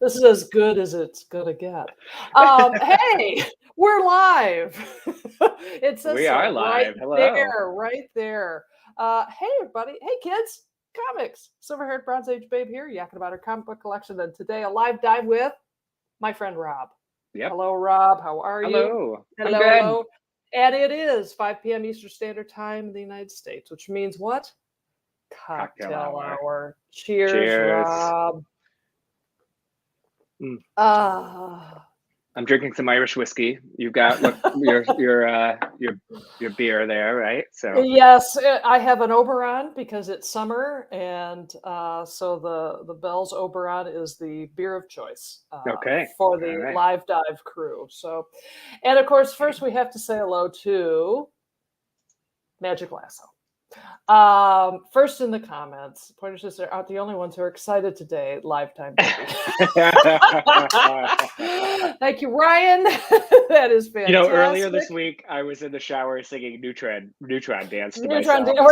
This is as good as it's gonna get. Hey, we're live. It says We are so right live. Hello. there, right there. Hey, everybody. Hey, kids. Comics. Silver-haired Bronze Age babe here, yakking about our comic book collection. And today, a live dive with my friend Rob. Yep. Hello, Rob. How are you? Hello. I'm Hello, good. hello. And it is 5 p.m. Eastern Standard Time in the United States, which means what? Cocktail Cocktail hour. hour. Cheers, Cheers. Rob. Mm. Ah. I'm drinking some Irish whiskey. You've got your beer there, right? So Yes, I have an Oberon because it's summer, and so the Bell's Oberon is the beer of choice okay. for All the right. live dive crew. So, and of course, first we have to say hello to Magic Lasso. First in the comments, Pointer Sisters aren't the only ones who are excited today. Lifetime baby. Thank you, Ryan. That is fantastic. Earlier this week I was in the shower singing Neutron Dance to Neutron myself.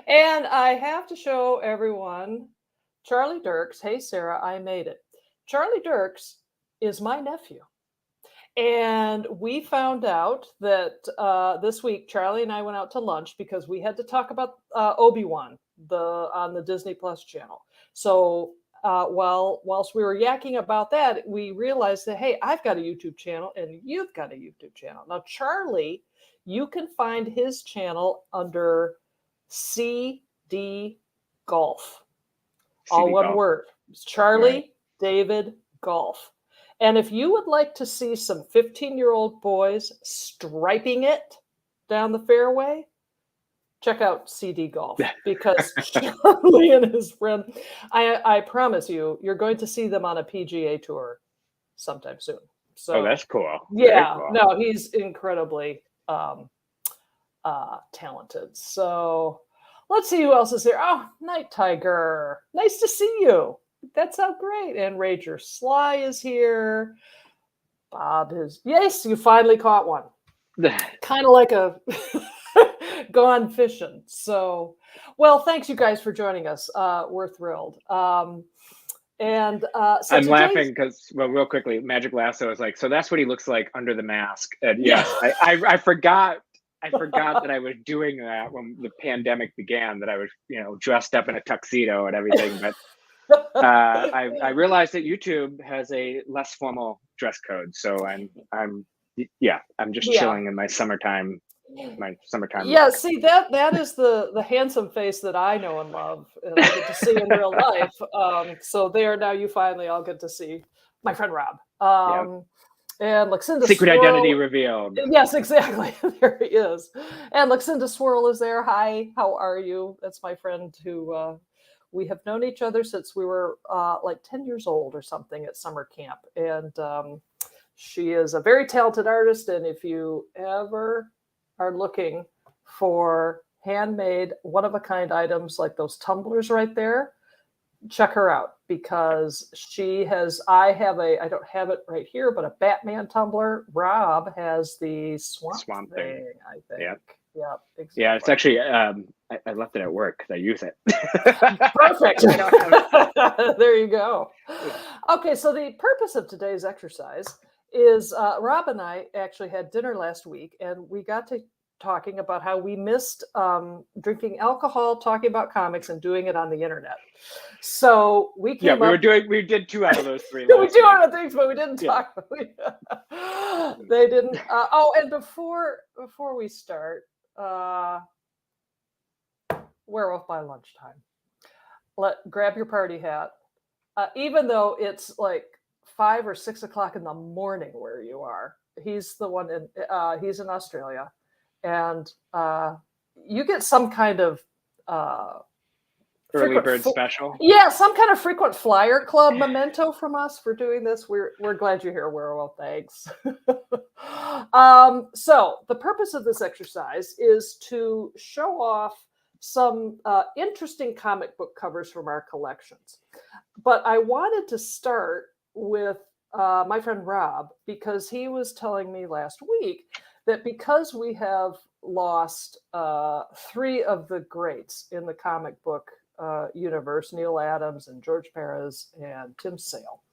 And I have to show everyone Charlie Dirks. Hey, Sarah, I made it. Charlie Dirks is my nephew. And we found out that this week Charlie and I went out to lunch because we had to talk about Obi-Wan on the Disney Plus channel. So whilst we were yakking about that, we realized that, hey, I've got a YouTube channel and you've got a YouTube channel. Now, Charlie, you can find his channel under CD Golf. All CD one Golf. word. It's Charlie Right. David Golf. And if you would like to see some 15-year-old boys striping it down the fairway, check out CD Golf, because Charlie and his friend, I promise you, you're going to see them on a PGA tour sometime soon. So, that's cool. Yeah, Very cool. no, he's incredibly talented. So let's see who else is here. Oh, Night Tiger. Nice to see you. That's so great. And Rager Sly is here. Bob is, yes, you finally caught one. Kind of like a gone fishing. So, well, thanks you guys for joining us. We're thrilled. So I'm laughing because, well, real quickly, Magic Lasso is like, so that's what he looks like under the mask. And yes, I forgot that I was doing that when the pandemic began, that I was, dressed up in a tuxedo and everything. But I realized that YouTube has a less formal dress code. So I'm just chilling in my summertime. Yeah, look. see, that is the handsome face that I know and love, and I get to see in real life. So there, now you finally all get to see my friend Rob. And Lucinda Secret Swirl, identity revealed. Yes, exactly. There he is. And Lucinda Swirl is there. Hi, how are you? That's my friend who we have known each other since we were like 10 years old or something at summer camp. And she is a very talented artist. And if you ever are looking for handmade, one-of-a-kind items like those tumblers right there, check her out, because she has, I don't have it right here, but a Batman tumbler. Rob has the swamp thing, I think. Yeah, exactly. Yeah, it's actually, I left it at work because I use it. Perfect. There you go. Okay, so the purpose of today's exercise is Rob and I actually had dinner last week, and we got to talking about how we missed drinking alcohol, talking about comics, and doing it on the internet. So we came we did 2 out of those 3. We do other things, but we didn't talk. They didn't. And before we start, we're off by lunchtime. Grab your party hat. Even though it's like 5 or 6 o'clock in the morning where you are, he's the one he's in Australia, and you get some kind of early bird special. Yeah, some kind of frequent flyer club memento from us for doing this. We're glad you're here, Werewolf. Thanks. So the purpose of this exercise is to show off some interesting comic book covers from our collections. But I wanted to start with my friend Rob, because he was telling me last week that because we have lost 3 of the greats in the comic book universe, Neal Adams and George Perez and Tim Sale,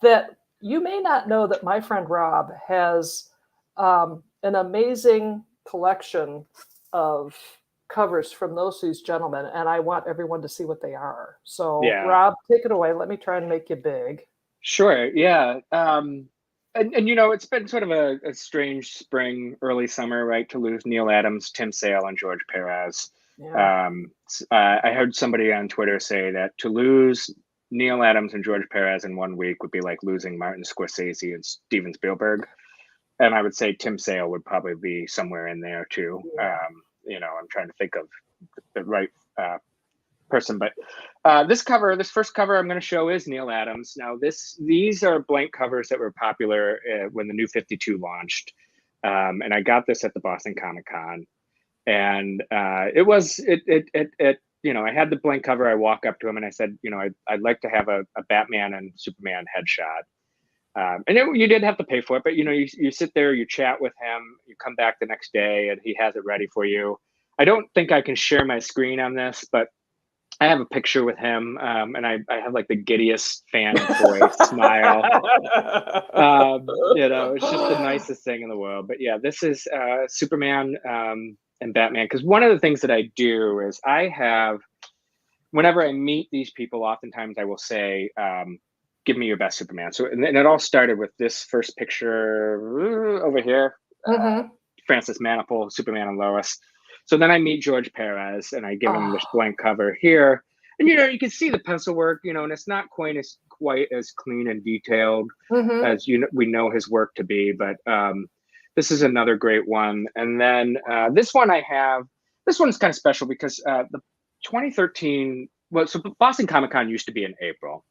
that you may not know that my friend Rob has an amazing collection of covers from those gentlemen, and I want everyone to see what they are. So, Rob, take it away. Let me try and make you big. Sure. Yeah. And it's been sort of a strange spring, early summer, right, to lose Neal Adams, Tim Sale, and George Perez. Yeah. I heard somebody on Twitter say that to lose Neal Adams and George Perez in 1 week would be like losing Martin Scorsese and Steven Spielberg. And I would say Tim Sale would probably be somewhere in there too. Yeah. I'm trying to think of the right person, but this first cover I'm going to show is Neal Adams. Now these are blank covers that were popular when the New 52 launched, and I got this at the Boston Comic-Con, and I had the blank cover. I walk up to him and I said, I'd like to have a Batman and Superman headshot. And you did have to pay for it, but you sit there, you chat with him, you come back the next day, and he has it ready for you. I don't think I can share my screen on this, but I have a picture with him, and I have like the giddiest fan boy smile. It's just the nicest thing in the world. But yeah, this is Superman and Batman, because one of the things that I do is whenever I meet these people, oftentimes I will say, give me your best Superman. So, and it all started with this first picture over here, Francis Manapul, Superman and Lois. So then I meet George Perez and I give him this blank cover here. And, you can see the pencil work, and it's not quite as clean and detailed as, we know his work to be. But this is another great one. And then this one's kind of special because the 2013, so Boston Comic-Con used to be in April.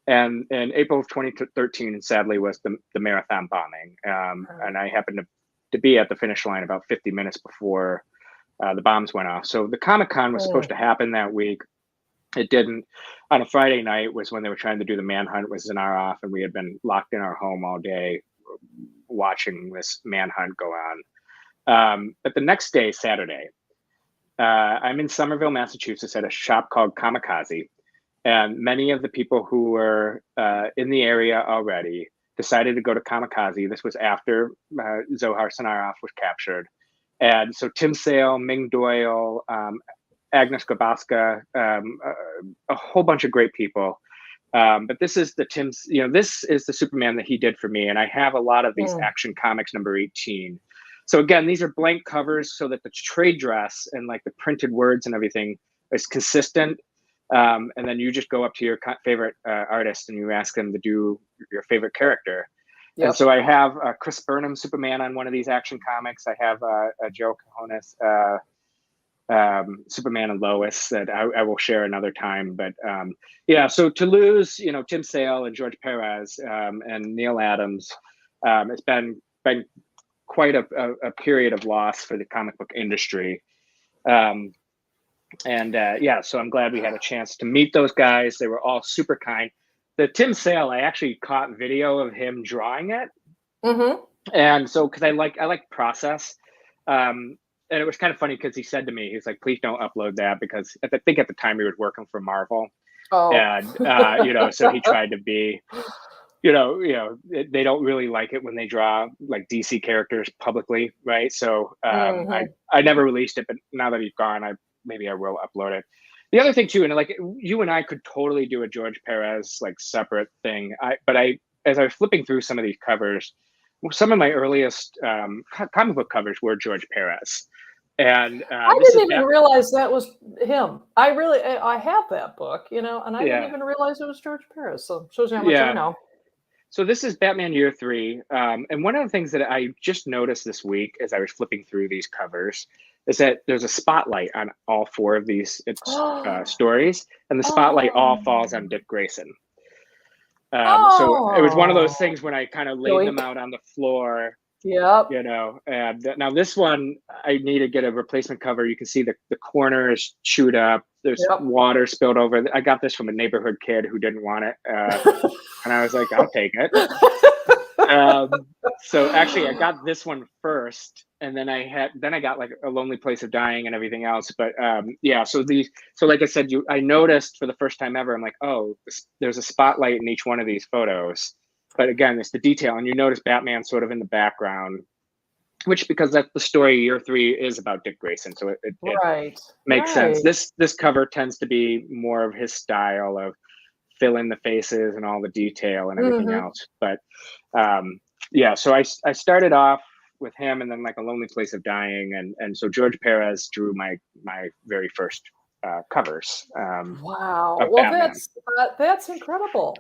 And in April of 2013, sadly, was the marathon bombing. And I happened to be at the finish line about 50 minutes before the bombs went off. So the Comic-Con was supposed to happen that week. It didn't. On a Friday night was when they were trying to do the manhunt with Zanaroff, and we had been locked in our home all day watching this manhunt go on. But the next day, Saturday, I'm in Somerville, Massachusetts at a shop called Kamikaze. And many of the people who were in the area already decided to go to Kamikaze. This was after Zohar Sanaroff was captured. And so Tim Sale, Ming Doyle, Agnes Gabaska, a whole bunch of great people. But this is this is the Superman that he did for me. And I have a lot of these Action Comics number 18. So again, these are blank covers so that the trade dress and like the printed words and everything is consistent. And then you just go up to your favorite artist and you ask them to do your favorite character. Yep. And so I have Chris Burnham Superman on one of these Action Comics. I have Joe Cajones Superman and Lois that I will share another time. But so to lose, Tim Sale and George Perez and Neal Adams, it's been quite a period of loss for the comic book industry. So I'm glad we had a chance to meet those guys. They were all super kind. The Tim Sale, I actually caught video of him drawing it. And so, cause I like process. And it was kind of funny because he said to me, he's like, please don't upload that, because I think at the time he was working for Marvel. And, so he tried to be, they don't really like it when they draw like DC characters publicly. Right. So I never released it, but now that he's gone, maybe I will upload it. The other thing too, and like you and I could totally do a George Perez like separate thing. As I was flipping through some of these covers, some of my earliest comic book covers were George Perez, and I didn't even realize that was him. I have that book, and I didn't even realize it was George Perez. So shows you how much I know. So this is Batman Year 3, and one of the things that I just noticed this week as I was flipping through these covers is that there's a spotlight on all 4 of these stories, and the spotlight all falls on Dick Grayson. So it was one of those things when I kind of laid them out on the floor. Yep. And now this one, I need to get a replacement cover. You can see the corner is chewed up. There's water spilled over. I got this from a neighborhood kid who didn't want it. And I was like, I'll take it. So actually, I got this one first, and then I got like A Lonely Place of Dying and everything else. But yeah, so like I said, I noticed for the first time ever, I'm like, oh, there's a spotlight in each one of these photos. But again, it's the detail, and you notice Batman sort of in the background, which because that's the story. Year 3 is about Dick Grayson, so it makes sense. This cover tends to be more of his style of fill in the faces and all the detail and everything else. But yeah, so I started off with him, and then like A Lonely Place of Dying, and so George Perez drew my very first covers. Wow, well, Batman. that's incredible.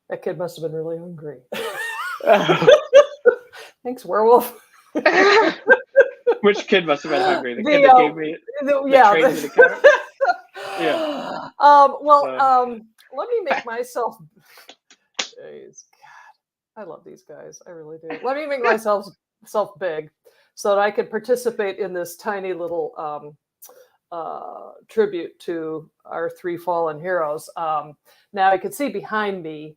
That kid must have been really hungry. Thanks, werewolf. Which kid must have been hungry? The kid that gave me the carrot? Yeah. Let me make myself. Jeez, God, I love these guys. I really do. Let me make myself big, so that I can participate in this tiny little tribute to our 3 fallen heroes. Now you can see behind me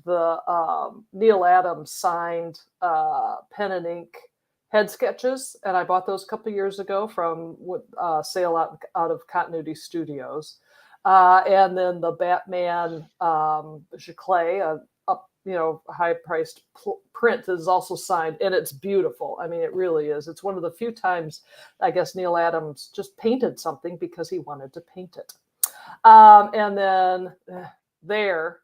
the Neal Adams signed pen and ink head sketches, and I bought those a couple of years ago from Sale out of Continuity Studios. And then the Batman Giclée, high-priced print is also signed, and it's beautiful. I mean, it really is. It's one of the few times, I guess, Neal Adams just painted something because he wanted to paint it. And then there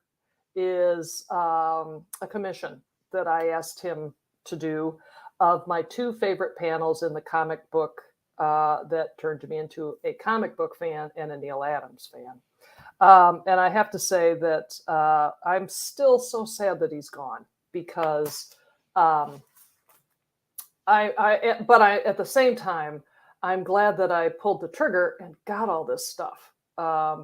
is a commission that I asked him to do of my 2 favorite panels in the comic book that turned me into a comic book fan and a Neal Adams fan. And I have to say that I'm still so sad that he's gone, because at the same time, I'm glad that I pulled the trigger and got all this stuff,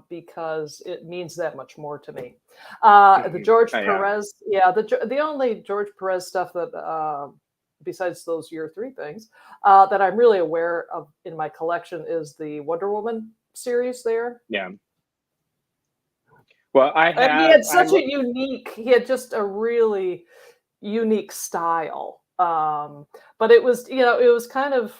because it means that much more to me. The George Perez, the only George Perez stuff that, besides those year 3 things, that I'm really aware of in my collection is the Wonder Woman series there. Yeah. Well, he had just a really unique style. But it was kind of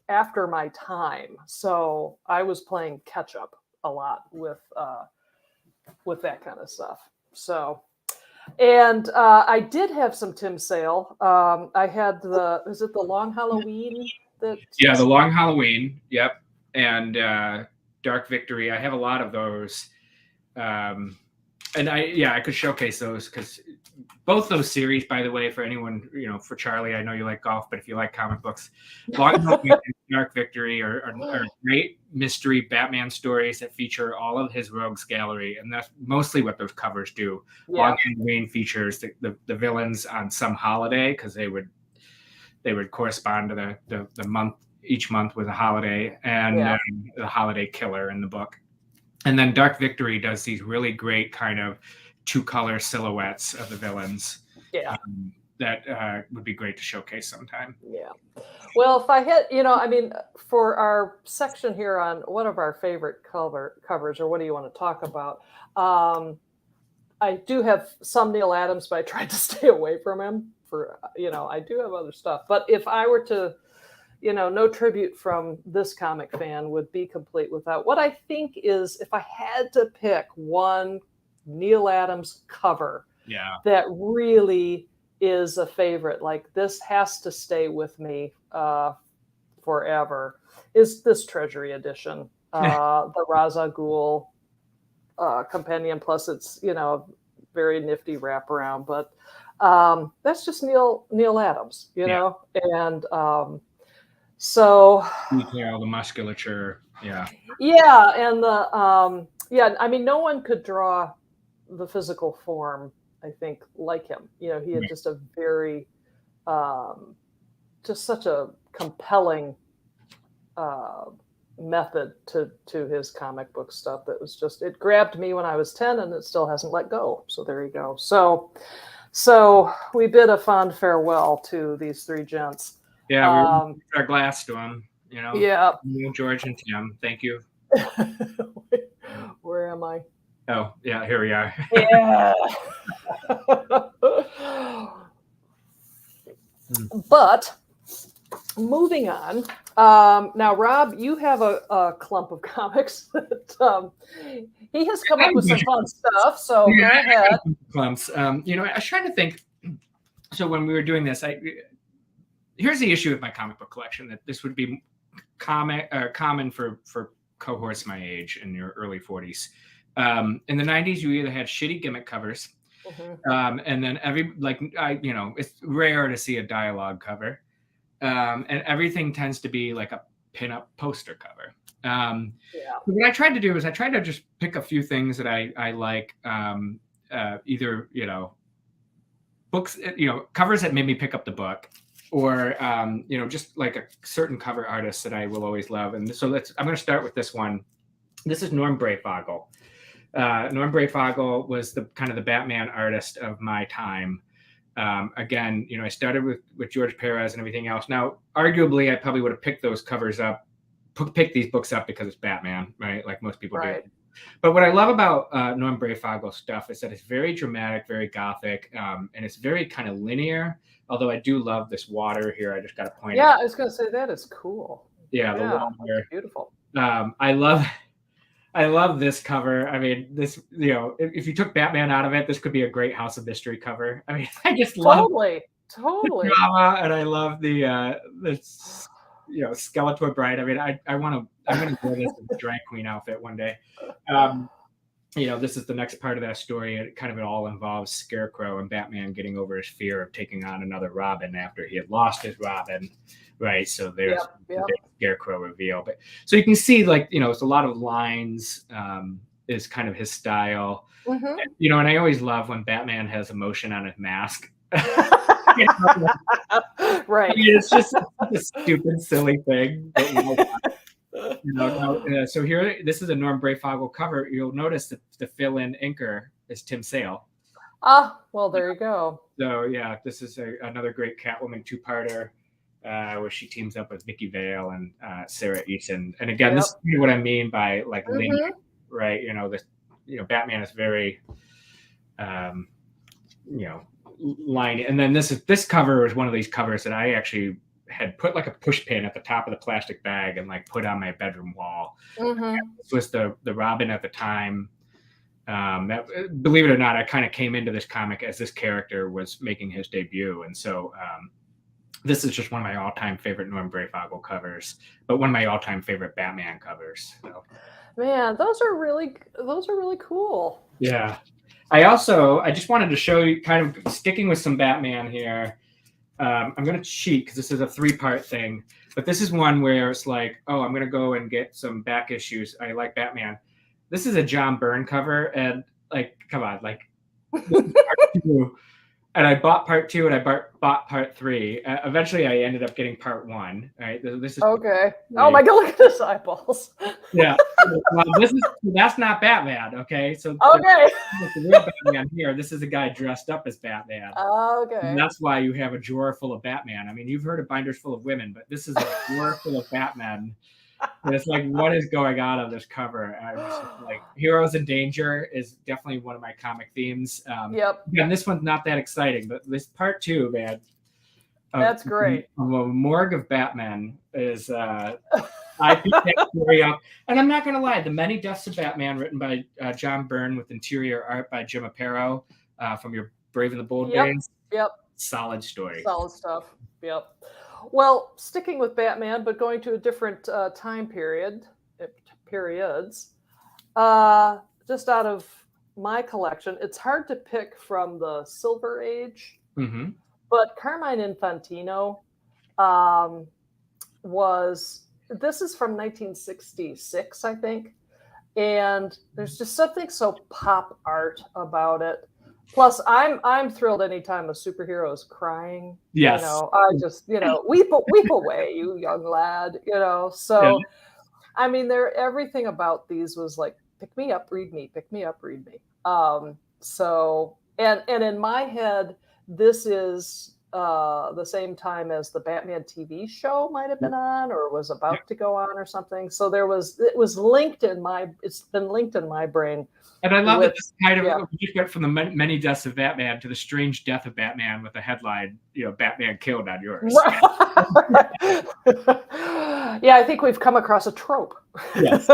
after my time. So I was playing catch up a lot with that kind of stuff. So, and I did have some Tim Sale. I had is it the Long Halloween? The Long Halloween. Yep. And Dark Victory. I have a lot of those. And I could showcase those, because both those series, by the way, for anyone, for Charlie, I know you like golf, but if you like comic books, Long Halloween and Dark Victory are great mystery Batman stories that feature all of his rogues gallery, and that's mostly what those covers do. Yeah. Long Halloween features the villains on some holiday, because they would correspond to the month. Each month was a holiday, and the holiday killer in the book. And then Dark Victory does these really great kind of 2-color silhouettes of the villains. Yeah. That would be great to showcase sometime. Yeah. Well, if I had, for our section here on one of our favorite covers, or what do you want to talk about? I do have some Neal Adams, but I tried to stay away from him I do have other stuff. But if I were to, no tribute from this comic fan would be complete without what I think is, if I had to pick one Neal Adams cover that really is a favorite, like this has to stay with me forever, is this Treasury edition, the Ra's al Ghul compendium. Plus it's, very nifty wraparound, but that's just Neal Adams, and so detail, the musculature, and the no one could draw the physical form, I think, like him. He had just a very just such a compelling method to his comic book stuff that was just, it grabbed me when I was 10, and it still hasn't let go. So there you go. So we bid a fond farewell to these 3 gents. Yeah, we our glass to them, Yeah. George and Tim, thank you. Where am I? Oh, yeah, here we are. Yeah. But moving on. Now, Rob, you have a clump of comics that he has come up with some fun stuff. So go ahead. Clumps. You know, I was trying to think. So when we were doing this, here's the issue with my comic book collection, that this would be common for cohorts my age in your early 40s. In the 90s, you either had shitty gimmick covers, and then it's rare to see a dialogue cover, and everything tends to be like a pinup poster cover. What I tried to do is I tried to just pick a few things that I like, either, you know, books, you know, covers that made me pick up the book, or you know, just like a certain cover artist that I will always love. And so I'm going to start with this one. This is Norm Breyfogle. Norm Breyfogle was the kind of the Batman artist of my time. Again, you know, I started with George Perez and everything else. Now, arguably, I probably would have picked those covers up, picked these books up because it's Batman, right? Like most people do. But what I love about Norm Breyfogle's stuff is that it's very dramatic, very gothic, and it's very kind of linear. Although I do love this water here. I just got to point out. Yeah, I was going to say that is cool. Yeah, the water. Beautiful. I love this cover. I mean, this, you know, if you took Batman out of it, this could be a great House of Mystery cover. I mean, I just love totally the drama, and I love the you know, Skeletor Bride. I mean, I'm gonna wear this as a drag queen outfit one day. You know, this is the next part of that story. It all involves Scarecrow and Batman getting over his fear of taking on another Robin after he had lost his Robin, right? So there's the big Scarecrow reveal. But so you can see, like, you know, it's a lot of lines, is kind of his style. You know, and I always love when Batman has emotion on his mask. Right. I mean, it's just a stupid, silly thing. But, you know, so here, this is a Norm Breyfogle cover. You'll notice that the fill-in inker is Tim Sale. Ah, well, there you go. So yeah, this is another great Catwoman two-parter, where she teams up with Vicky Vale and Sarah Eaton. And again, this is what I mean by like linear, right? You know, Batman is very, you know, line. And then this cover is one of these covers that I actually had put like a push pin at the top of the plastic bag and like put on my bedroom wall. This was the Robin at the time. That, believe it or not, I kind of came into this comic as this character was making his debut. And so this is just one of my all-time favorite Norm Breyfogle covers, but one of my all-time favorite Batman covers. So. Man, those are really cool. Yeah. I just wanted to show you, kind of sticking with some Batman here. I'm going to cheat because this is a 3-part thing, but this is one where it's like, oh, I'm going to go and get some back issues. I like Batman. This is a John Byrne cover, and like, come on, like, part 2. And I bought part 2 and I bought part 3. Eventually, I ended up getting part 1. Right? This is okay. Oh my God! Look at his eyeballs. Yeah, well, that's not Batman. Okay, so okay, the real Batman here. This is a guy dressed up as Batman. Okay, and that's why you have a drawer full of Batman. I mean, you've heard of binders full of women, but this is a drawer full of Batman. And it's like, what is going on this cover? Like, Heroes in Danger is definitely one of my comic themes. And this one's not that exciting, but this part 2, man. That's great. A morgue of Batman is, I picked that story up. And I'm not going to lie, The Many Deaths of Batman, written by John Byrne with interior art by Jim Aparo from your Brave and the Bold days. Solid story. Solid stuff. Well, sticking with Batman, but going to a different time periods, just out of my collection, it's hard to pick from the Silver Age, but Carmine Infantino this is from 1966, I think, and there's just something so pop art about it. Plus, I'm thrilled anytime a superhero is crying. Yes. You know, I just, you know, weep away, you young lad, you know. So, I mean, everything about these was like, pick me up, read me, pick me up, read me. So, and in my head, this is the same time as the Batman TV show might have been on, or was about to go on, or something. So it was linked in it's been linked in my brain. And I love that this kind of we just went from the many deaths of Batman to the strange death of Batman with a headline, Batman killed on yours. Yeah, I think we've come across a trope. Yes.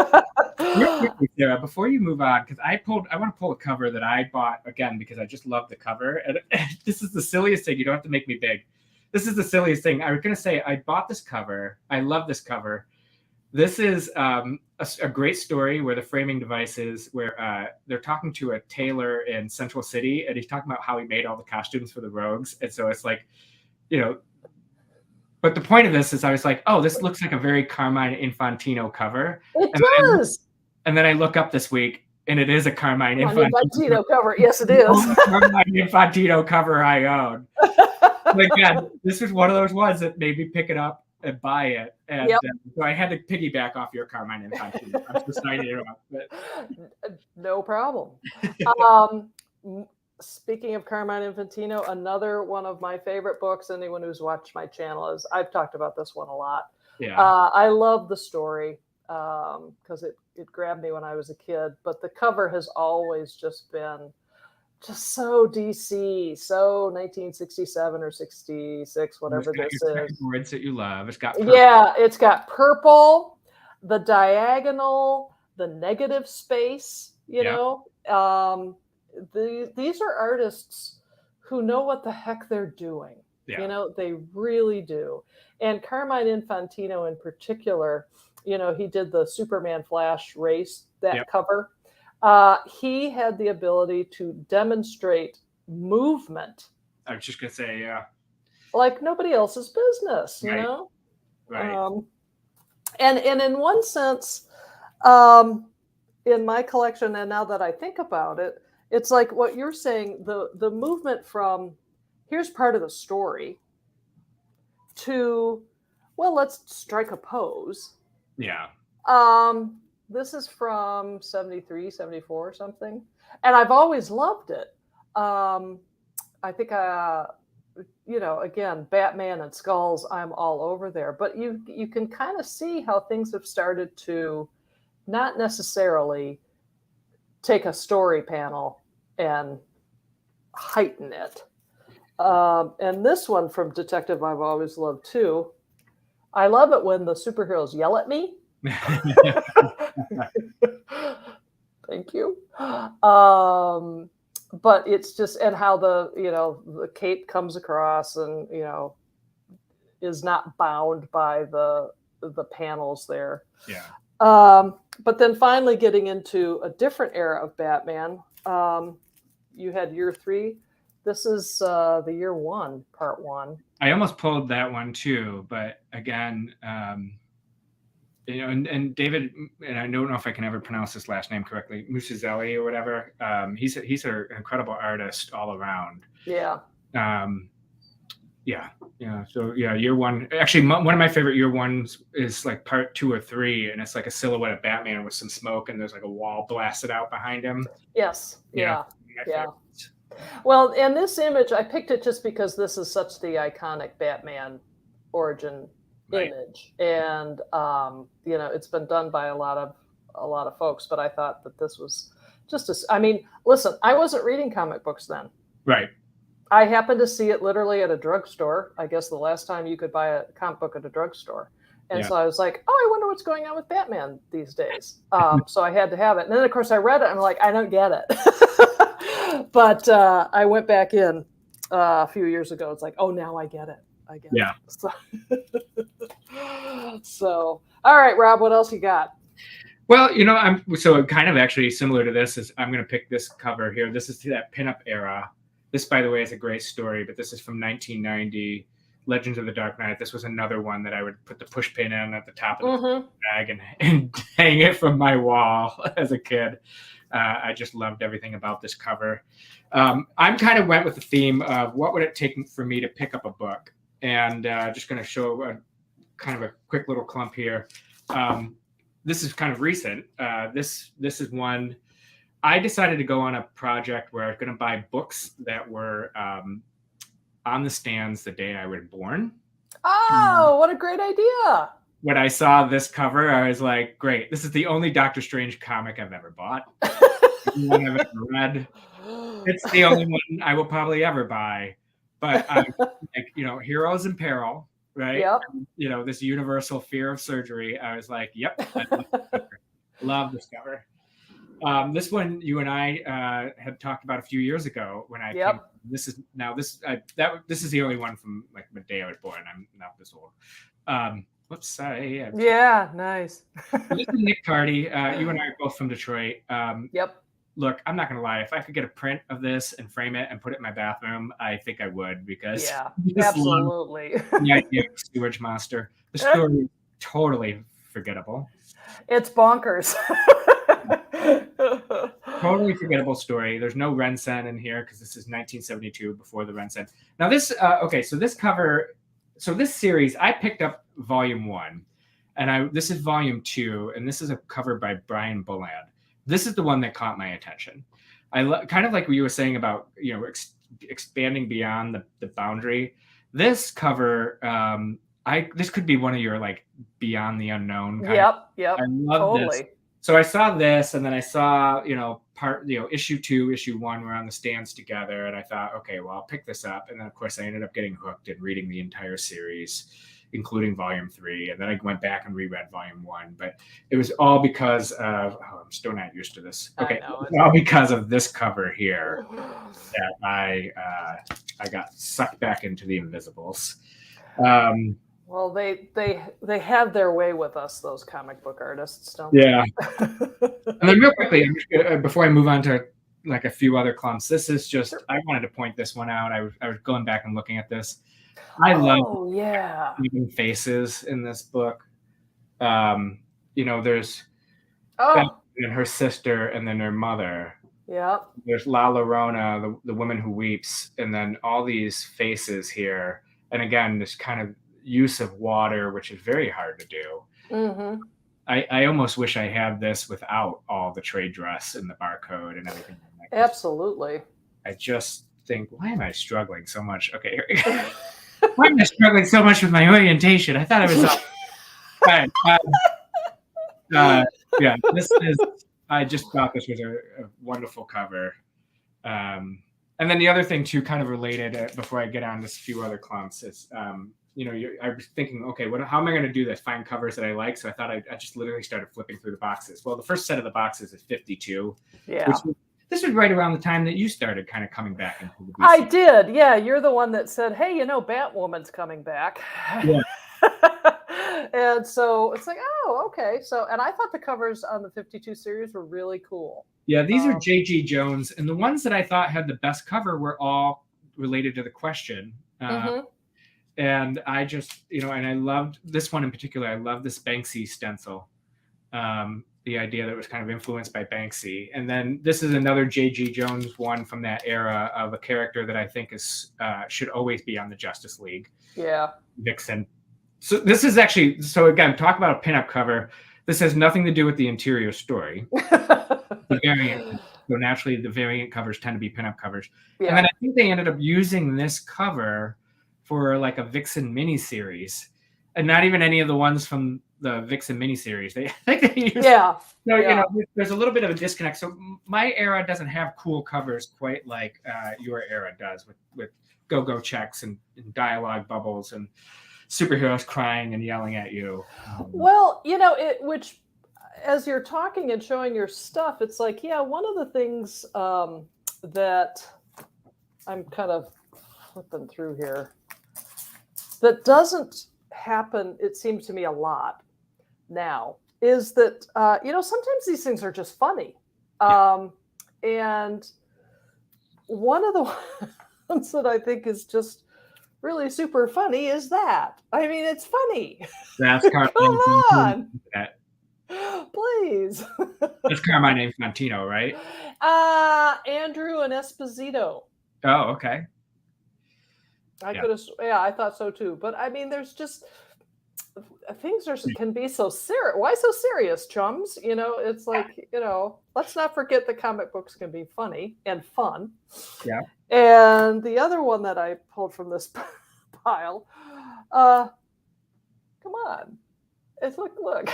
Real quickly, Sarah, before you move on, because I want to pull a cover that I bought again because I just love the cover. And this is the silliest thing. You don't have to make me big. This is the silliest thing. I was going to say I bought this cover. I love this cover. This is a great story where the framing device is where they're talking to a tailor in Central City, and he's talking about how he made all the costumes for the Rogues. And so it's like, but the point of this is I was like, oh, this looks like a very Carmine Infantino cover. It does. And then I look up this week, and it is a Carmine Infantino cover. Yes, it is. Carmine Infantino cover I own. Like, God, this was one of those ones that made me pick it up and buy it. And so I had to piggyback off your Carmine Infantino. I'm just signing it up. But... No problem. Speaking of Carmine Infantino, another one of my favorite books, anyone who's watched my channel, is I've talked about this one a lot. Yeah. I love the story because it grabbed me when I was a kid, but the cover has always just been just so DC, so 1967 or 66, whatever this is. Words that you love. It's got purple. Yeah, it's got purple, the diagonal, the negative space, you know. These are artists who know what the heck they're doing. Yeah. They really do. And Carmine Infantino in particular, he did the Superman Flash race, that cover. He had the ability to demonstrate movement. I was just going to say, yeah. Like nobody else's business, you know? Right. And in one sense, in my collection, and now that I think about it, it's like what you're saying, the movement from here's part of the story to, well, let's strike a pose. Yeah. This is from 73, 74 or something. And I've always loved it. I think, again, Batman and skulls, I'm all over there. But you can kind of see how things have started to not necessarily take a story panel and heighten it. And this one from Detective I've always loved too. I love it when the superheroes yell at me. Thank you. But it's just, and how the cape comes across and, is not bound by the panels there. Yeah. But then finally getting into a different era of Batman, you had year 3. This is the year 1, part 1. I almost pulled that one too, but again, and David, and I don't know if I can ever pronounce his last name correctly, Musizelli or whatever. He's an incredible artist all around. Yeah. So year 1. Actually, one of my favorite year 1s is like part 2 or 3, and it's like a silhouette of Batman with some smoke, and there's like a wall blasted out behind him. Yes. Yeah. Well, and this image, I picked it just because this is such the iconic Batman origin image, and it's been done by a lot of folks, but I thought that this was just listen, I wasn't reading comic books then. Right. I happened to see it literally at a drugstore. I guess the last time you could buy a comic book at a drugstore. And so I was like, oh, I wonder what's going on with Batman these days. So I had to have it. And then, of course, I read it. And I'm like, I don't get it. But I went back in a few years ago. It's like, oh, now I get it. Yeah. So, all right, Rob, what else you got? Well, I'm so kind of actually similar to this. Is I'm going to pick this cover here. This is that pinup era. This, by the way, is a great story, but this is from 1990, Legends of the Dark Knight. This was another one that I would put the push pin in at the top of the bag and hang it from my wall as a kid. I just loved everything about this cover. I kind of went with the theme of what would it take for me to pick up a book, and just going to show a kind of a quick little clump here. This is kind of recent. This is one. I decided to go on a project where I was going to buy books that were on the stands the day I was born. Oh, what a great idea. When I saw this cover, I was like, great. This is the only Doctor Strange comic I've ever bought. One I've ever read. It's the only one I will probably ever buy. But I'm like, heroes in peril, right? Yep. And, this universal fear of surgery. I was like, yep, I love this cover. This one you and I had talked about a few years ago when I came. This is the only one from like the day I was born. I'm not this old. Whoops, sorry. Yeah, nice. This is Nick Cardy. You and I are both from Detroit. Yep. Look, I'm not gonna lie. If I could get a print of this and frame it and put it in my bathroom, I think I would, because absolutely. The idea of a sewage monster. The story is totally forgettable. It's bonkers. Totally forgettable story. There's no Rensen in here because this is 1972, before the Rensen. Now this, so this cover, so this series, I picked up volume 1, and this is volume 2, and this is a cover by Brian Bulland. This is the one that caught my attention. Kind of like what you were saying about, expanding beyond the boundary. This cover, this could be one of your like Beyond the Unknown. Yep. I love this. So I saw this, and then I saw, issue 2, issue 1 were on the stands together, and I thought, okay, well, I'll pick this up. And then of course I ended up getting hooked and reading the entire series, including volume 3. And then I went back and reread volume 1, but it was all because of, I'm still not used to this. Okay. All because of this cover here that I got sucked back into the Invisibles. Well, they have their way with us, those comic book artists, don't they? Yeah. And then real quickly, before I move on to like a few other clumps, this is just, I wanted to point this one out. I was going back and looking at this. I love even faces in this book. There's Beth and her sister, and then her mother. Yeah. There's La Llorona, the woman who weeps, and then all these faces here. And again, this kind of use of water, which is very hard to do. Mm-hmm. I almost wish I had this without all the trade dress and the barcode and everything. Absolutely. I just think, why am I struggling so much? Okay, here we go. Why am I struggling so much with my orientation? I thought I was up. This is, I just thought this was a wonderful cover. And then the other thing too, kind of related, before I get on this few other clumps, is I was thinking, okay, how am I going to do this? Find covers that I like. So I thought I just literally started flipping through the boxes. Well, the first set of the boxes is 52. Yeah. This was right around the time that you started kind of coming back into the DC. I did. Yeah. You're the one that said, hey, Batwoman's coming back. Yeah. And so it's like, oh, okay. So, and I thought the covers on the 52 series were really cool. Yeah. These are J.G. Jones. And the ones that I thought had the best cover were all related to the Question. And I just, and I loved this one in particular. I love this Banksy stencil. The idea that it was kind of influenced by Banksy. And then this is another J.G. Jones one from that era of a character that I think should always be on the Justice League. Yeah. Vixen. So this is actually, again, talk about a pinup cover. This has nothing to do with the interior story. The variant. So naturally, the variant covers tend to be pinup covers. Yeah. And then I think they ended up using this cover for like a Vixen miniseries, and not even any of the ones from the Vixen miniseries. I think they used. Yeah. So there's a little bit of a disconnect. So my era doesn't have cool covers quite like your era does, with go-go checks and dialogue bubbles and superheroes crying and yelling at you. Well, which as you're talking and showing your stuff, it's like, one of the things that I'm kind of flipping through here that doesn't happen, it seems to me, a lot now, is that, sometimes these things are just funny. And one of the ones that I think is just really super funny is that. I mean, it's funny. That's Come on. Please. That's Carmine Infantino, right? Andrew and Esposito. Oh, okay. I thought so too. But I mean, there's just things can be so serious. Why so serious, chums? It's like, let's not forget that comic books can be funny and fun. Yeah. And the other one that I pulled from this pile, come on. It's look.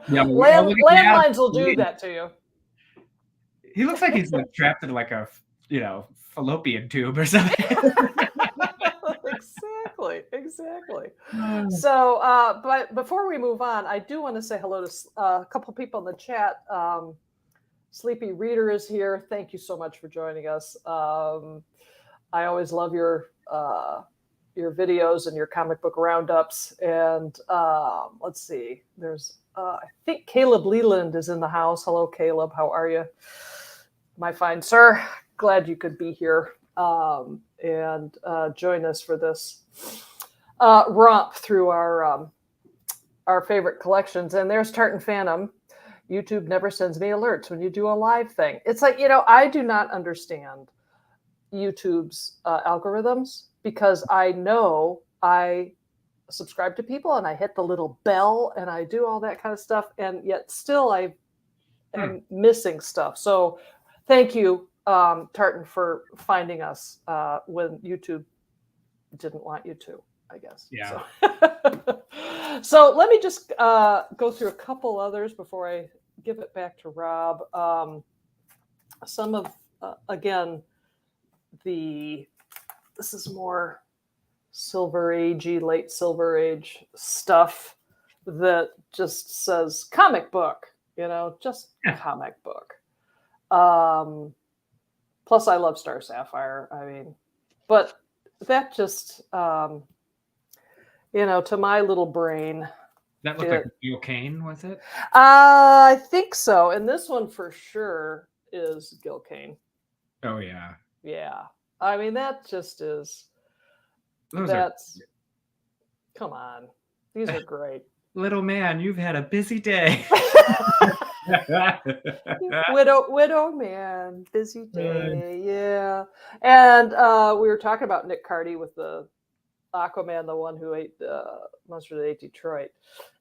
Yeah, Landlines will do that to you. He looks like he's like trapped in like a, fallopian tube or something. Exactly. So, but before we move on, I do want to say hello to a couple people in the chat. Sleepy Reader is here. Thank you so much for joining us. I always love your videos and your comic book roundups. And let's see, there's I think Caleb Leland is in the house. Hello, Caleb. How are you, my fine sir? Glad you could be here and join us for this romp through our favorite collections. And there's Tartan Phantom. YouTube never sends me alerts when you do a live thing. It's like, I do not understand YouTube's algorithms, because I know I subscribe to people and I hit the little bell and I do all that kind of stuff, and yet still I am missing stuff. So thank you, Tartan, for finding us when YouTube didn't want you to, I guess. Yeah. So let me just go through a couple others before I give it back to Rob. Some of, again, this is more Silver Agey, late Silver Age stuff that just says comic book, just comic book. Plus I love Star Sapphire. I mean, but that just, to my little brain. That looked like Gil Kane, was it? I think so. And this one for sure is Gil Kane. Oh, yeah. Yeah. I mean, that just is. Come on. These are great. Little man, you've had a busy day. Widow man, busy day. Yeah. And we were talking about Nick Cardy with the Aquaman, the one who ate monster that ate Detroit.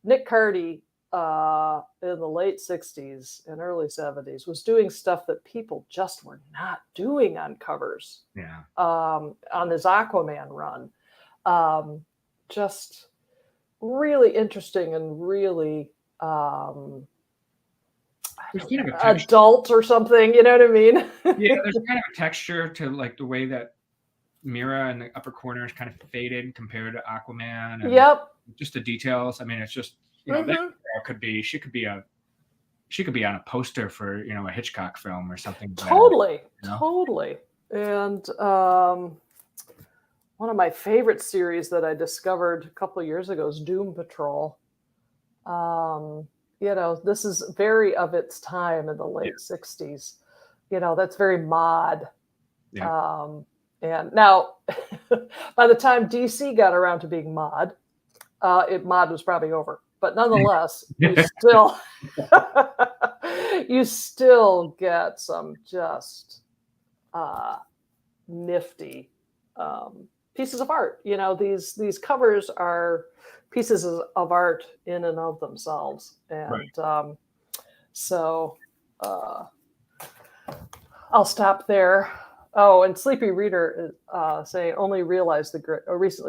Nick Cardy in the late 60s and early 70s was doing stuff that people just were not doing on covers. Yeah. On his Aquaman run. Just really interesting and really adult or something, you know what I mean? Yeah, there's kind of a texture to like the way that Mira in the upper corner is kind of faded compared to Aquaman. And yep. Just the details. I mean, it's just, that girl she could be on a poster for, a Hitchcock film or something. Totally. And one of my favorite series that I discovered a couple of years ago is Doom Patrol. This is very of its time in the late 60s. That's very mod. Yeah. And now, by the time DC got around to being mod was probably over. But nonetheless, you still get some just nifty pieces of art. These covers are pieces of art in and of themselves. And so I'll stop there. Oh, and Sleepy Reader is saying recently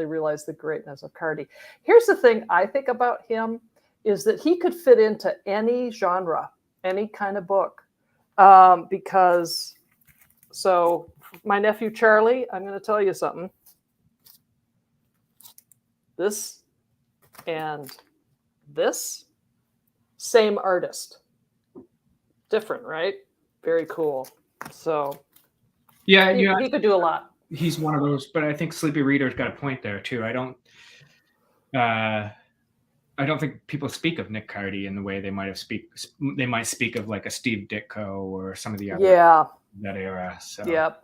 realized the greatness of Cardy. Here's the thing I think about him is that he could fit into any genre, any kind of book. Because my nephew Charlie, I'm going to tell you something. This and this, same artist. Different, right? Very cool. So yeah, he could do a lot. He's one of those, but I think Sleepy Reader's got a point there too. I don't think people speak of Nick Cardy in the way they might speak of like a Steve Ditko or some of the other that era. So yep.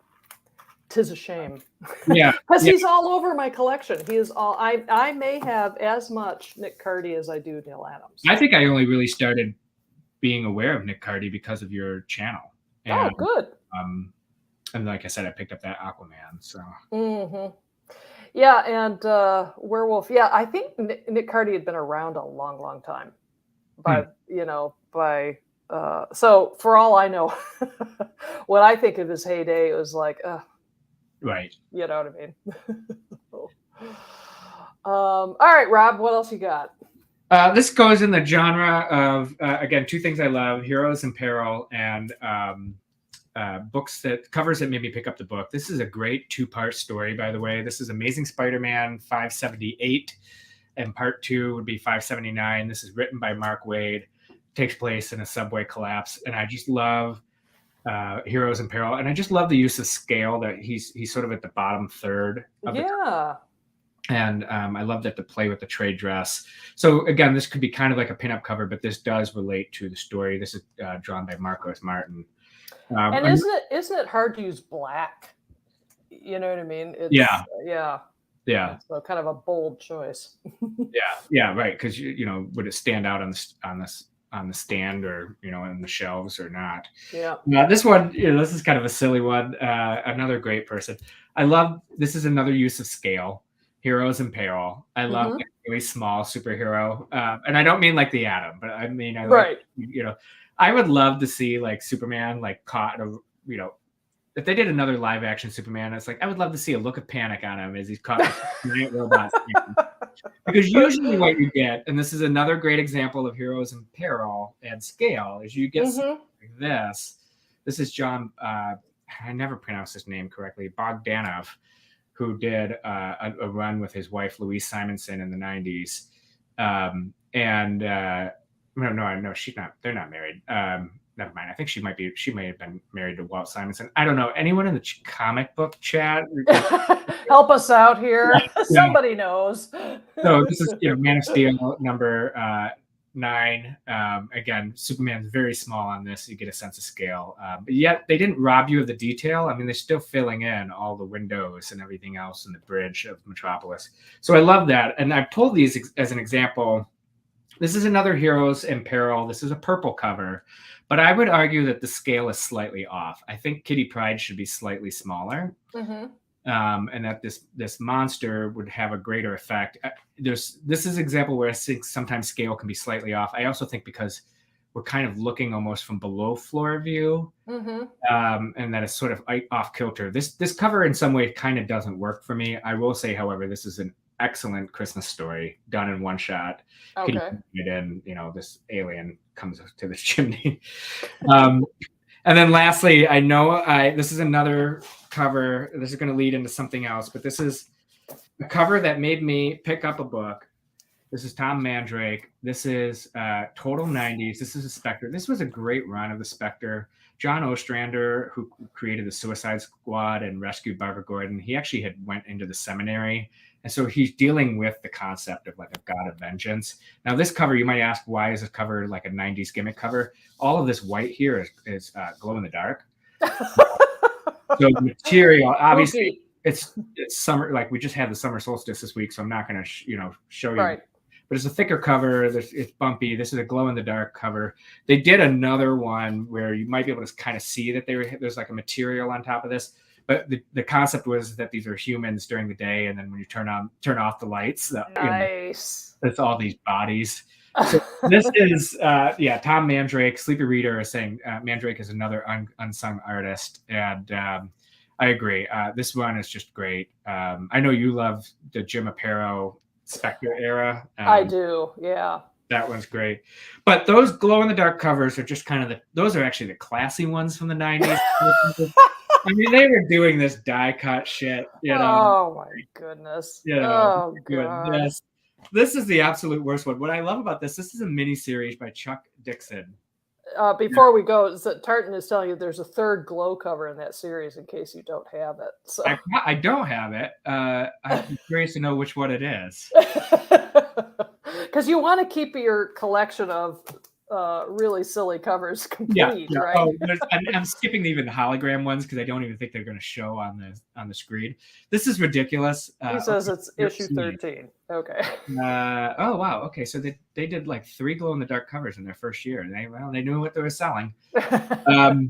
'Tis a shame. Yeah. Because he's all over my collection. He is all I may have as much Nick Cardy as I do Neal Adams. I think I only really started being aware of Nick Cardy because of your channel. And, good. And like I said, I picked up that Aquaman. So. Mm-hmm. Yeah, and Werewolf. Yeah, I think Nick Cardy had been around a long, long time. So for all I know, what I think of his heyday, it was like Right. You know what I mean? All right, Rob, what else you got? This goes in the genre of, again, two things I love, Heroes in Peril and covers that made me pick up the book. This is a great 2-part story, by the way. This is Amazing Spider-Man 578, and part 2 would be 579. This is written by Mark Waid, takes place in a subway collapse, and I just love Heroes in Peril, and I just love the use of scale, that he's sort of at the bottom third of the cover. And I love that to play with the trade dress. So again, this could be kind of like a pinup cover, but this does relate to the story. This is drawn by Marcos Martin. And isn't it hard to use black? You know what I mean? It's, yeah. So kind of a bold choice. yeah, right. Because would it stand out on the stand, or in the shelves or not? Yeah. This one, this is kind of a silly one. Another great person. This is another use of scale. Heroes in Peril. I love a really small superhero, and I don't mean like the Atom, but I mean I would love to see like Superman like caught if they did another live action Superman, it's like I would love to see a look of panic on him as he's caught giant robots. Because usually what you get, and this is another great example of Heroes in Peril and scale, is you get something like this. This is John. I never pronounced his name correctly. Bogdanov, who did a run with his wife, Louise Simonson, in the 90s. No, she's not. They're not married. Never mind. I think she may have been married to Walt Simonson. I don't know. Anyone in the comic book chat? Help us out here. Yeah. Somebody knows. So this is Man of Steel number 9. Again, Superman's very small on this. You get a sense of scale, but yet they didn't rob you of the detail. I mean, they're still filling in all the windows and everything else in the bridge of Metropolis. So I love that, and I pulled these as an example. This is another Heroes in Peril. This is a purple cover, but I would argue that the scale is slightly off. I think Kitty Pryde should be slightly smaller. And that this monster would have a greater effect. This is an example where I think sometimes scale can be slightly off. I also think because we're kind of looking almost from below floor view, and that it's sort of off kilter. This cover in some way kind of doesn't work for me. I will say, however, this is an excellent Christmas story done in one shot. Okay. This alien comes to this chimney. And then lastly, I know this is another cover. This is going to lead into something else, but this is a cover that made me pick up a book. This is Tom Mandrake. This is total 90s. This is a Spectre. This was a great run of the Spectre. John Ostrander, who created the Suicide Squad and rescued Barbara Gordon, he actually had went into the seminary. And so he's dealing with the concept of like a god of vengeance. Now this cover, you might ask, why is this cover like a 90s gimmick cover? All of this white here is glow in the dark. So material, obviously, it's summer. Like we just had the summer solstice this week, so I'm not going to show you. Right. But it's a thicker cover. It's bumpy. This is a glow in the dark cover. They did another one where you might be able to kind of see that there's like a material on top of this. But the concept was that these are humans during the day, and then when you turn off the lights, nice. It's all these bodies. So this is Tom Mandrake. Sleepy Reader is saying Mandrake is another unsung artist, and I agree. This one is just great. I know you love the Jim Aparo Spectre era. I do, yeah. That one's great. But those glow in the dark covers are just kind of those are actually the classy ones from the 90s. I mean, they were doing this die cut shit. Oh my goodness. Oh goodness. This is the absolute worst one. What I love about this is a mini series by Chuck Dixon. Before we go, Tartan is telling you there's a third glow cover in that series in case you don't have it. So I don't have it. I'm curious to know which one it is. Because you want to keep your collection of really silly covers complete, right? Oh, I'm skipping even the hologram ones because I don't even think they're going to show on the screen. This is ridiculous. He says it's issue 13. Okay. Oh wow. Okay, so they did like 3 glow in the dark covers in their first year. They knew what they were selling. So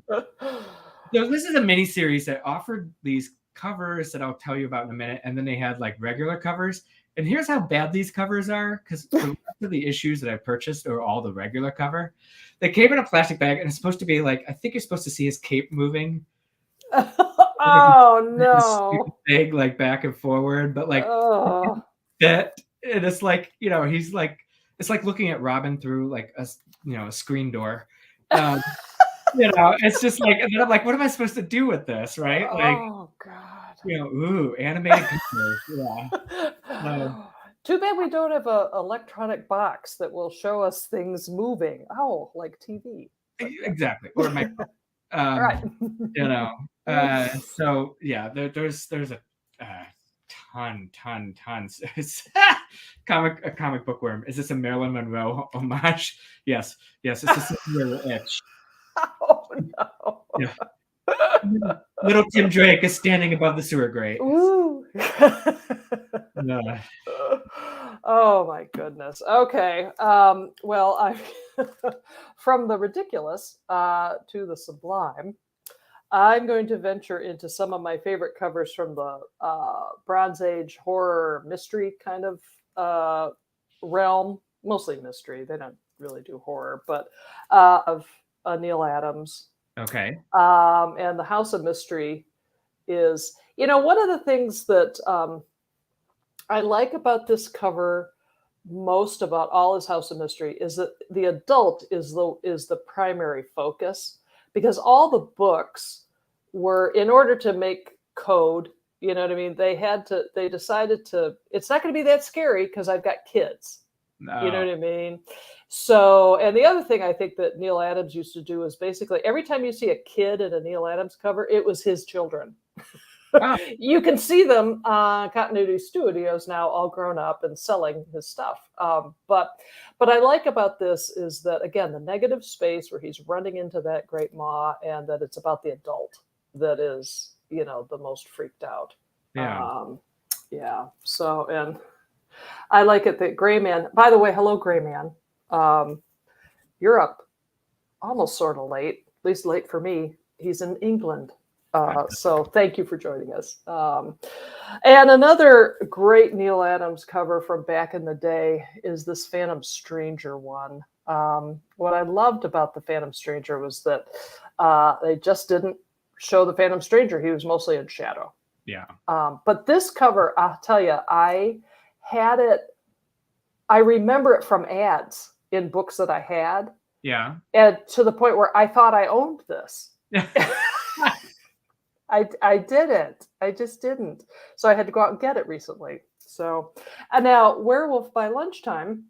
this is a mini series that offered these covers that I'll tell you about in a minute, and then they had like regular covers. And here's how bad these covers are, because the rest of the issues that I purchased are all the regular cover. They came in a plastic bag, and it's supposed to be like, I think you're supposed to see his cape moving. Oh no! Big, like back and forward, but like that, and it's like, you know, he's like, it's like looking at Robin through like a screen door. You know, it's just like, and then I'm like, what am I supposed to do with this, right? Like, oh God! you know, ooh, animated pictures, yeah. Too bad we don't have a electronic box that will show us things moving. Oh, like TV. Exactly, or my Right. you know, so yeah, there's a tons. It's a comic bookworm. Is this a Marilyn Monroe homage? Yes, it's a similar itch. Oh no! Yeah. Little Tim Drake is standing above the sewer grate. Ooh. Yeah. Oh my goodness. Okay. Well, I from the ridiculous to the sublime, I'm going to venture into some of my favorite covers from the Bronze Age horror mystery kind of realm, mostly mystery. They don't really do horror, but of Neal Adams. Okay. And the House of Mystery is, one of the things that I like about this cover most about all his House of Mystery is that the adult is the primary focus, because all the books were, in order to make code, you know what I mean? They decided it's not going to be that scary because I've got kids. No. You know what I mean? So, and the other thing I think that Neal Adams used to do is basically every time you see a kid in a Neal Adams cover, it was his children. Wow. You can see them on Continuity Studios now, all grown up and selling his stuff. But I like about this is that, again, the negative space where he's running into that great maw, and that it's about the adult that is, the most freaked out. Yeah. Yeah. So, and I like it that Gray Man, by the way, hello, Gray Man. You're up almost sort of late, at least late for me. He's in England. So thank you for joining us. And another great Neal Adams cover from back in the day is this Phantom Stranger one. What I loved about the Phantom Stranger was that they just didn't show the Phantom Stranger. He was mostly in shadow. Yeah. But this cover, I'll tell you, I remember it from ads in books that I had. Yeah. And to the point where I thought I owned this. I didn't. I just didn't. So I had to go out and get it recently. So, and now Werewolf by Lunchtime,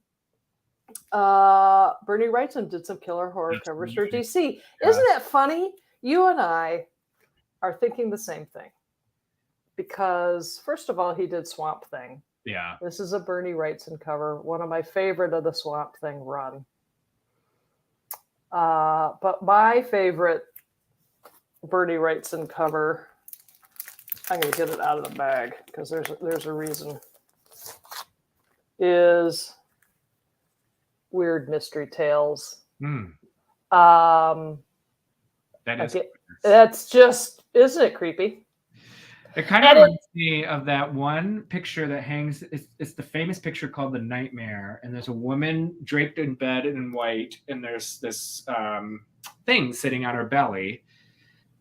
Bernie Wrightson did some killer horror covers for DC. Yeah. Isn't it funny? You and I are thinking the same thing. Because first of all, he did Swamp Thing. Yeah. This is a Bernie Wrightson cover, one of my favorite of the Swamp Thing run. But my favorite Bernie Wrightson cover, I'm going to get it out of the bag because there's a reason, is Weird Mystery Tales. That is. That's just, isn't it creepy? It kind of reminds me of that one picture that hangs. It's the famous picture called The Nightmare, and there's a woman draped in bed in white, and there's this thing sitting on her belly.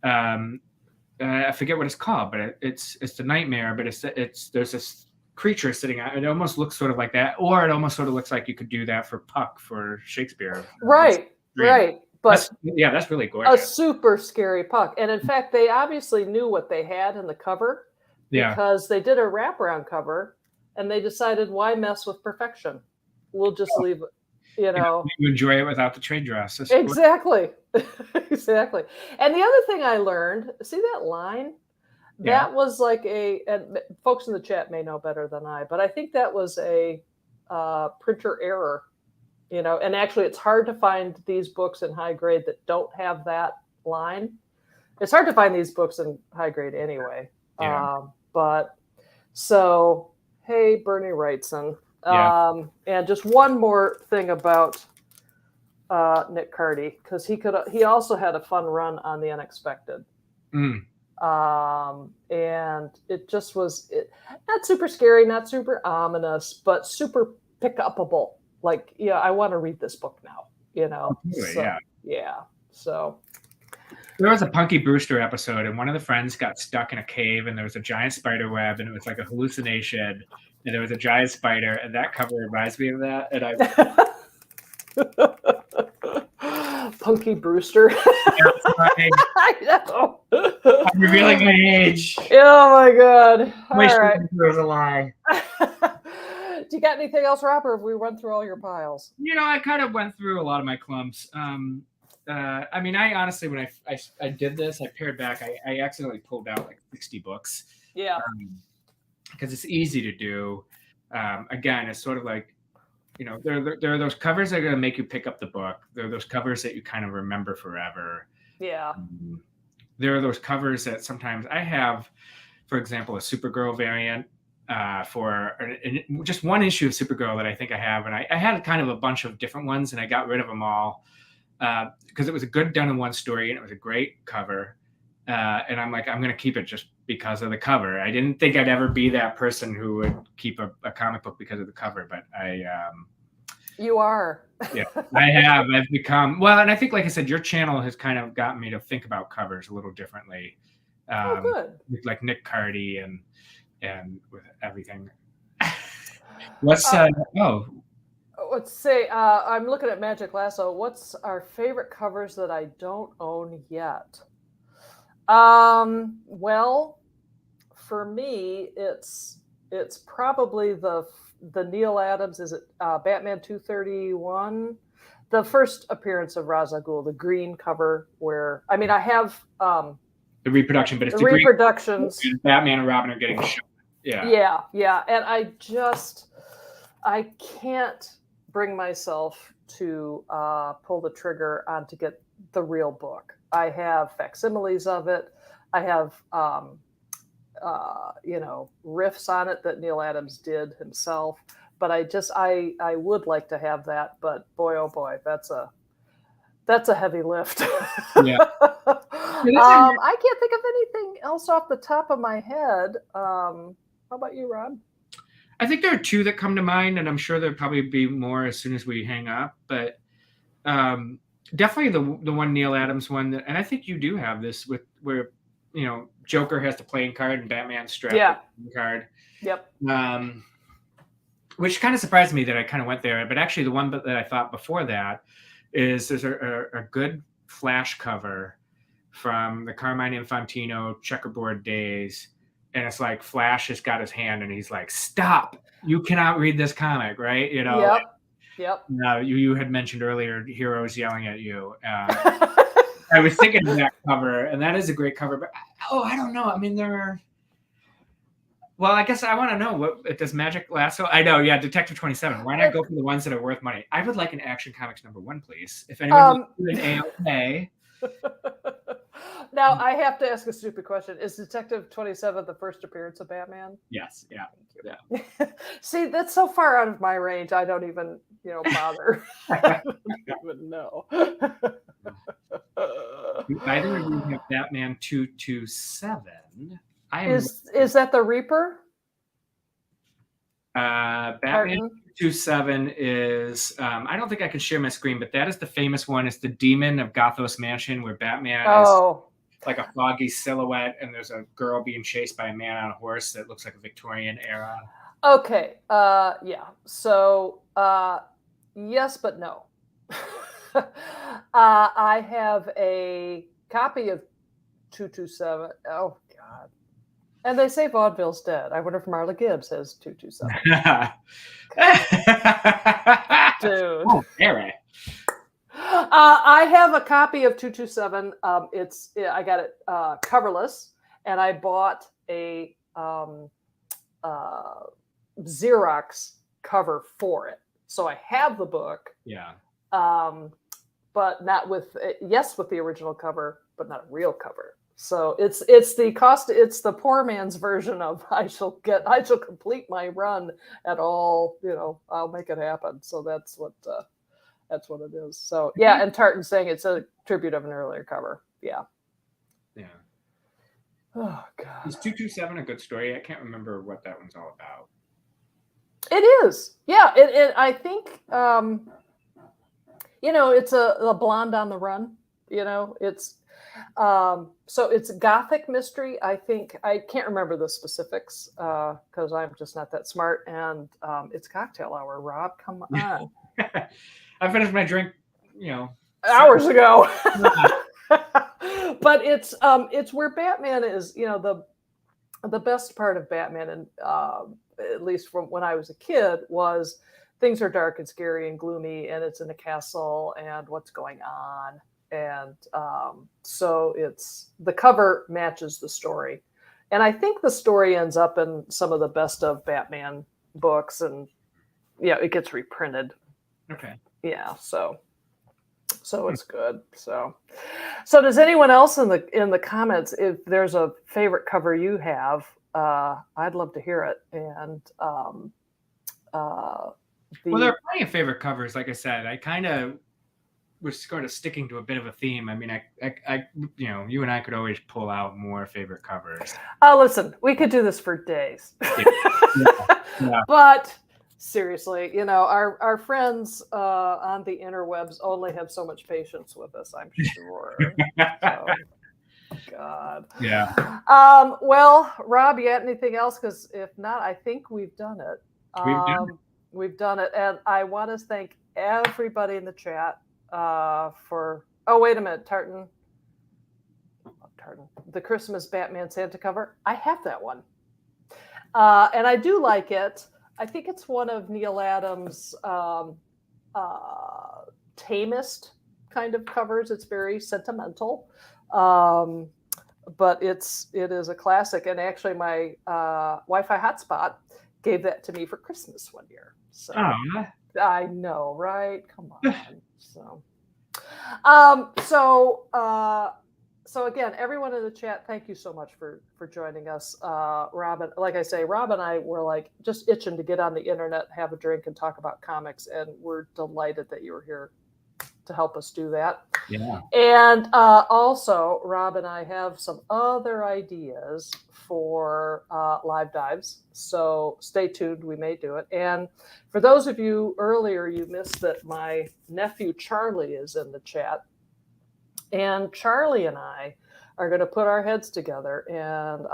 I forget what it's called, but it's The Nightmare. But there's this creature sitting on. It almost looks sort of like that, or it almost sort of looks like you could do that for Puck for Shakespeare. Right. But that's really gorgeous. A super scary Puck. And in fact, they obviously knew what they had in the cover because they did a wraparound cover and they decided, why mess with perfection? We'll just leave it, You enjoy it without the trade dress. Exactly. Exactly. And the other thing I learned, see that line? That was like and folks in the chat may know better than I, but I think that was a printer error. And actually it's hard to find these books in high grade that don't have that line. It's hard to find these books in high grade anyway. Yeah. But so, hey, Bernie Wrightson. And just one more thing about Nick Cardy, because he also had a fun run on The Unexpected. And it just was not super scary, not super ominous, but super pick-upable. I want to read this book now, Really, So, yeah. So, There was a Punky Brewster episode, and one of the friends got stuck in a cave, and there was a giant spider web, and it was like a hallucination, and there was a giant spider, and that cover reminds me of that. And Punky Brewster. I know. I'm revealing my age. Oh my God! All right. There was a lie. Do you got anything else, Rob, or have we run through all your piles? I kind of went through a lot of my clumps. I mean, I honestly, when I did this, I pared back. I accidentally pulled out like 60 books. Yeah. Because it's easy to do. Again, it's sort of like, there are those covers that are going to make you pick up the book. There are those covers that you kind of remember forever. Yeah. There are those covers that sometimes I have, for example, a Supergirl variant for just one issue of Supergirl that I think I have. And I had kind of a bunch of different ones, and I got rid of them all. Because it was a good done in one story and it was a great cover. And I'm like, I'm going to keep it just because of the cover. I didn't think I'd ever be that person who would keep a comic book because of the cover, but you are. Yeah, I've become, well, and I think, like I said, your channel has kind of gotten me to think about covers a little differently. Good. With like Nick Cardy and with everything. Let's say, I'm looking at Magic Lasso. What's our favorite covers that I don't own yet? Well, for me, it's probably the Neal Adams. Is it Batman 231? The first appearance of Ra's al Ghul, the green cover. Where I mean, I have the reproduction, but it's the reproductions. Green, Batman and Robin are getting shot. Yeah, and I can't bring myself to pull the trigger on to get the real book. I have facsimiles of it. I have, riffs on it that Neal Adams did himself. But I would like to have that. But boy, oh boy, that's a heavy lift. Yeah. I can't think of anything else off the top of my head. How about you, Rob? I think there are two that come to mind, and I'm sure there'll probably be more as soon as we hang up. But definitely the one Neal Adams one, and I think you do have this where Joker has the playing card and Batman strapped the card. Yep. Which kind of surprised me that I kind of went there. But actually, the one that I thought before that is there's a good Flash cover from the Carmine Infantino checkerboard days. And it's like Flash has got his hand and he's like, stop, you cannot read this comic, right? Yep. You had mentioned earlier heroes yelling at you. I was thinking of that cover, and that is a great cover. But I don't know. I mean, well, I guess I want to know what does Magic Lasso. I know, yeah, Detective 27. Why not go for the ones that are worth money? I would like an Action Comics #1, please. If anyone wants an AOK. Now, I have to ask a stupid question. Is Detective 27 the first appearance of Batman? Yes. Yeah. See, that's so far out of my range. I don't even, bother. I don't even know. Either of you have Batman 227. Is that the Reaper? Batman 227 is, I don't think I can share my screen, but that is the famous one. It's the Demon of Gothos Mansion, where Batman is like a foggy silhouette, and there's a girl being chased by a man on a horse that looks like a Victorian era. Okay. Yeah. So, yes, but no. I have a copy of 227. Oh, God. And they say vaudeville's dead. I wonder if Marla Gibbs has 227. Dude. Oh, Eric. I have a copy of 227. I got it coverless, and I bought a Xerox cover for it. So I have the book. Yeah. But not with the original cover, but not a real cover. So it's the poor man's version of I shall complete my run at all, I'll make it happen. So that's what it is. So yeah, and Tartan's saying it's a tribute of an earlier cover. Yeah. Yeah. Oh God. Is 227 a good story? I can't remember what that one's all about. It is. Yeah. I think it's a blonde on the run. it's so it's gothic mystery. I think I can't remember the specifics because I'm just not that smart. And it's cocktail hour. Rob, come on. I finished my drink, hours ago. But it's where Batman is. The best part of Batman, and at least from when I was a kid, was things are dark and scary and gloomy, and it's in a castle, and what's going on. And so the cover matches the story. And I think the story ends up in some of the best of Batman books, and it gets reprinted. Okay. Yeah, so it's good. So does anyone else in the comments, if there's a favorite cover you have, I'd love to hear it. And well, there are plenty of favorite covers. Like I said, I kind of was sort of sticking to a bit of a theme. I mean, I you and I could always pull out more favorite covers. Listen, we could do this for days. Yeah. But seriously, our friends on the interwebs only have so much patience with us, I'm sure. So, God. Yeah. Well, Rob, you got anything else? Because if not, I think we've done it. We've done it. And I want to thank everybody in the chat for, wait a minute, Tartan, the Christmas Batman Santa cover. I have that one. And I do like it. I think it's one of Neal Adams' tamest kind of covers. It's very sentimental, but it is a classic. And actually, my Wi-Fi hotspot gave that to me for Christmas one year. So I know, right? Come on. So again, everyone in the chat, thank you so much for joining us. Robin, like I say, Rob and I were like just itching to get on the internet, have a drink, and talk about comics, and we're delighted that you were here to help us do that. Yeah. And also, Rob and I have some other ideas for live dives, so stay tuned. We may do it. And for those of you earlier, you missed that my nephew Charlie is in the chat. And Charlie and I are going to put our heads together, and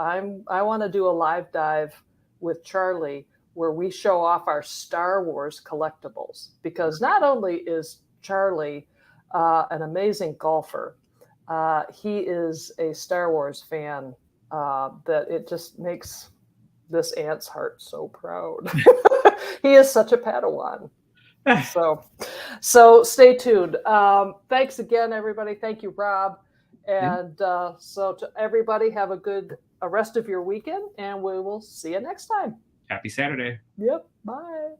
I want to do a live dive with Charlie where we show off our Star Wars collectibles, because not only is Charlie an amazing golfer, he is a Star Wars fan that it just makes this aunt's heart so proud. He is such a Padawan. So stay tuned. Thanks again, everybody. Thank you, Rob. And so to everybody, have a rest of your weekend, and we will see you next time. Happy Saturday. Yep. Bye.